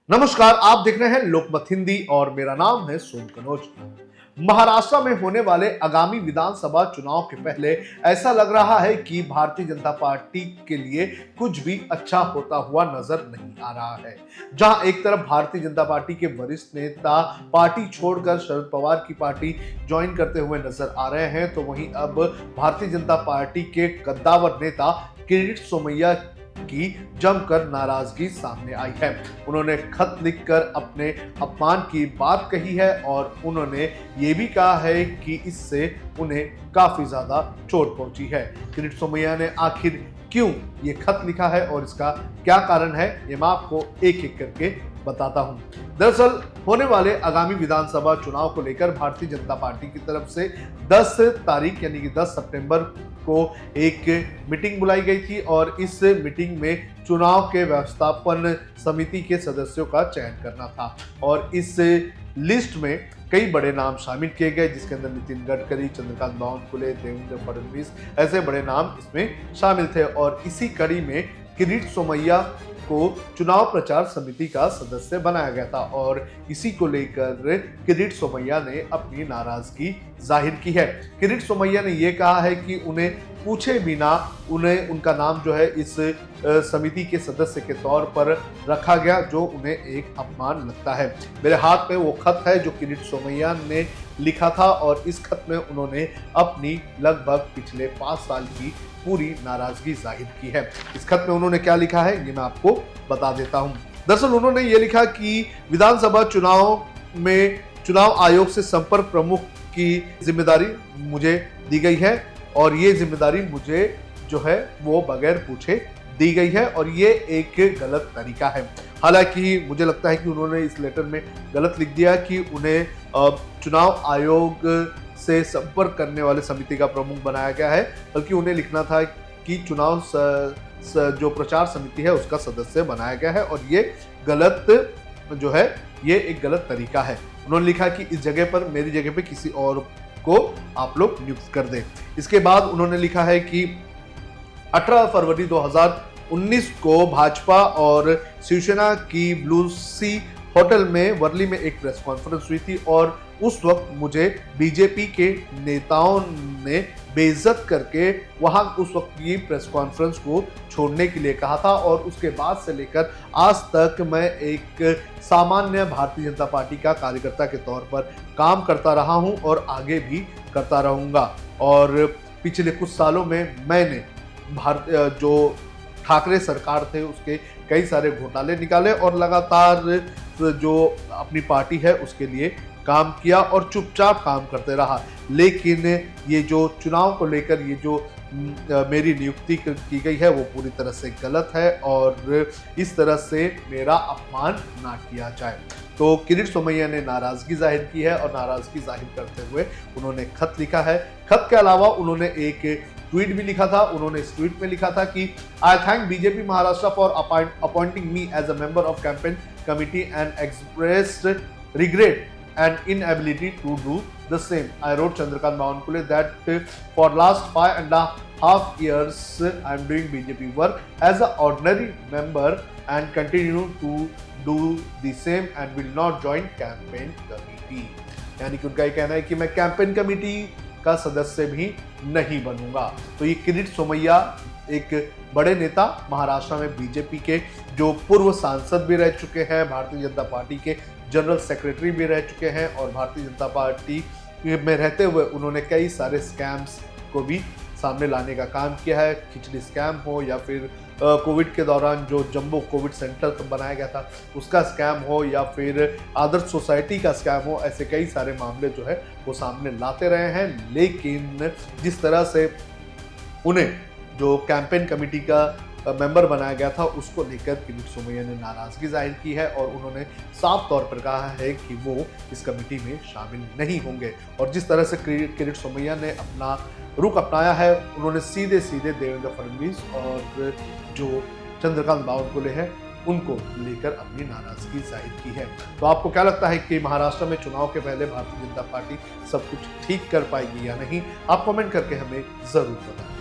नमस्कार, आप देख रहे हैं लोकमत हिंदी और मेरा नाम है सोम कनौज। महाराष्ट्र में होने वाले आगामी विधानसभा चुनाव के पहले ऐसा लग रहा है कि भारतीय जनता पार्टी के लिए कुछ भी अच्छा होता हुआ नजर नहीं आ रहा है। जहां एक तरफ भारतीय जनता पार्टी के वरिष्ठ नेता पार्टी छोड़कर शरद पवार की पार्टी ज्वाइन करते हुए नजर आ रहे हैं, तो वहीं अब भारतीय जनता पार्टी के कद्दावर नेता किरीट सोमैया की जमकर नाराजगी सामने आई है। उन्होंने खत लिखकर अपने अपमान की बात कही है और उन्होंने ये भी कहा है कि इससे उन्हें काफी ज्यादा चोट पहुंची है। किरीट सोमैया ने आखिर क्यों ये खत लिखा है और इसका क्या कारण है, ये मैं आपको एक एक करके बताता हूं। दरअसल होने वाले आगामी विधानसभा चुनाव को लेकर भारतीय जनता पार्टी की तरफ से 10 तारीख यानी कि 10 सितंबर को एक मीटिंग बुलाई गई थी और इस मीटिंग में चुनाव के व्यवस्थापन समिति के सदस्यों का चयन करना था और इस लिस्ट में कई बड़े नाम शामिल किए गए, जिसके अंदर नितिन गडकरी, चंद्रकांत बावनकुले, देवेंद्र फडणवीस ऐसे बड़े नाम इसमें शामिल थे। और इसी कड़ी में किरीट सोमैया को चुनाव प्रचार समिति का सदस्य बनाया गया था और इसी को लेकर किरीट सोमैया ने अपनी नाराजगी जाहिर की है। किरीट सोमैया ने यह कहा है कि उन्हें पूछे बिना उन्हें उनका नाम जो है इस समिति के सदस्य के तौर पर रखा गया, जो उन्हें एक अपमान लगता है। मेरे हाथ में वो खत है जो किरीट सोमैया ने लिखा था और इस खत में उन्होंने अपनी लगभग पिछले 5 साल की पूरी नाराजगी जाहिर की है। इस खत में उन्होंने क्या लिखा है ये मैं आपको बता देता हूं। दरअसल उन्होंने ये लिखा कि विधानसभा चुनाव में चुनाव आयोग से संपर्क प्रमुख की जिम्मेदारी मुझे दी गई है और ये जिम्मेदारी मुझे जो है वो बगैर पूछे दी गई है और ये एक गलत तरीका है। हालांकि मुझे लगता है कि उन्होंने इस लेटर में गलत लिख दिया कि उन्हें चुनाव आयोग से संपर्क करने वाले समिति का प्रमुख बनाया गया है, बल्कि उन्हें लिखना था कि चुनाव जो प्रचार समिति है उसका सदस्य बनाया गया है और ये गलत जो है ये एक गलत तरीका है। उन्होंने लिखा कि इस जगह पर मेरी जगह पे किसी और को आप लोग नियुक्त कर दें। इसके बाद उन्होंने लिखा है कि 18 फरवरी 2019 को भाजपा और शिवसेना की ब्लू सी होटल में वर्ली में एक प्रेस कॉन्फ्रेंस हुई थी और उस वक्त मुझे बीजेपी के नेताओं ने बेइज्जत करके वहां उस वक्त की प्रेस कॉन्फ्रेंस को छोड़ने के लिए कहा था और उसके बाद से लेकर आज तक मैं एक सामान्य भारतीय जनता पार्टी का कार्यकर्ता के तौर पर काम करता रहा हूं और आगे भी करता रहूंगा। और पिछले कुछ सालों में मैंने जो ठाकरे सरकार थे उसके कई सारे घोटाले निकाले और लगातार जो अपनी पार्टी है उसके लिए काम किया और चुपचाप काम करते रहा। लेकिन ये जो चुनाव को लेकर ये जो मेरी नियुक्ति की गई है वो पूरी तरह से गलत है और इस तरह से मेरा अपमान ना किया जाए। तो किरीट सोमैया ने नाराजगी जाहिर की है और नाराजगी जाहिर करते हुए उन्होंने खत लिखा है। खत के अलावा उन्होंने एक ट्वीट भी लिखा था। उन्होंने इस ट्वीट में लिखा था कि I thank BJP Maharashtra for appointing me as a member of campaign committee and expressed regret and inability to do the same. I wrote Chandrakant Bawankule that for last 5.5 years I am doing BJP work as an ordinary member and continue to do the same and will not join campaign committee. यानी कि उनका ये कहना है कि मैं campaign committee का सदस्य भी नहीं बनूंगा। तो ये किरीट सोमैया एक बड़े नेता महाराष्ट्र में बीजेपी के जो पूर्व सांसद भी रह चुके हैं, भारतीय जनता पार्टी के जनरल सेक्रेटरी भी रह चुके हैं और भारतीय जनता पार्टी में रहते हुए उन्होंने कई सारे स्कैम्स को भी सामने लाने का काम किया है। खिचड़ी स्कैम हो या फिर कोविड के दौरान जो जंबो कोविड सेंटर बनाया गया था उसका स्कैम हो या फिर आदर्श सोसाइटी का स्कैम हो, ऐसे कई सारे मामले जो है वो सामने लाते रहे हैं। लेकिन जिस तरह से उन्हें जो कैंपेन कमेटी का मेंबर बनाया गया था उसको लेकर किरीट सोमैया ने नाराजगी जाहिर की है और उन्होंने साफ तौर पर कहा है कि वो इस कमेटी में शामिल नहीं होंगे। और जिस तरह से किरीट सोमैया ने अपना रुख अपनाया है, उन्होंने सीधे सीधे देवेंद्र फडणवीस और जो चंद्रकांत बावनकुले हैं उनको लेकर अपनी नाराजगी जाहिर की है। तो आपको क्या लगता है कि महाराष्ट्र में चुनाव के पहले भारतीय जनता पार्टी सब कुछ ठीक कर पाएगी या नहीं? आप कमेंट करके हमें जरूर बताएं।